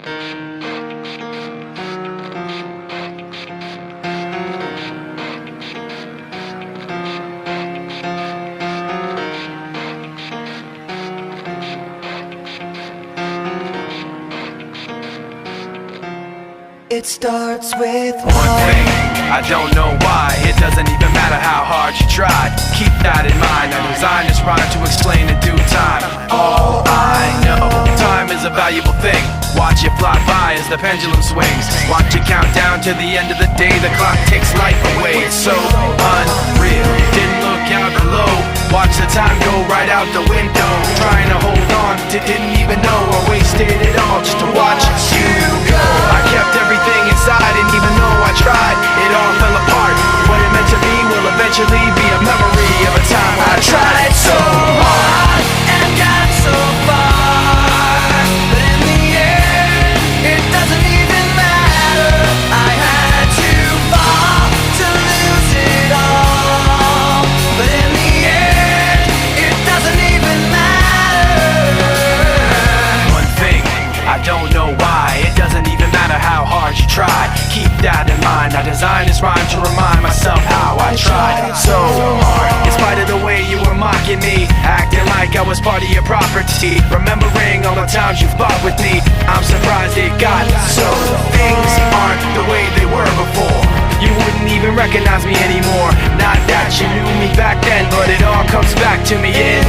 It starts with one thing, I don't know why. It doesn't even matter how hard you try. Keep that in mind. I designed this rhyme to explain in due time. All I know, time is a valuable thing. Watch it fly by as the pendulum swings. Watch it count down to the end of the day. The clock takes life away. It's so unreal. Didn't look out below. Watch the time go right out the window. Trying to hold on to didn't even know I wasted it all just to watch you go. I kept everything inside, and even though I tried, it all fell apart. What it meant to be will eventually be a memory of a time I tried so hard and got so far, but in the end, it doesn't even matter. I had to fall to lose it all, but in the end, it doesn't even matter. One thing, I don't know why. It doesn't even matter how hard you try. Keep that in mind. I designed this rhyme to remind myself how I tried so hard. In spite of the way you were mocking me, acting like I was part of your property, remembering all the times you fought with me, I'm surprised it got so. Things aren't the way they were before. You wouldn't even recognize me anymore. Not that you knew me back then, but it all comes back to me in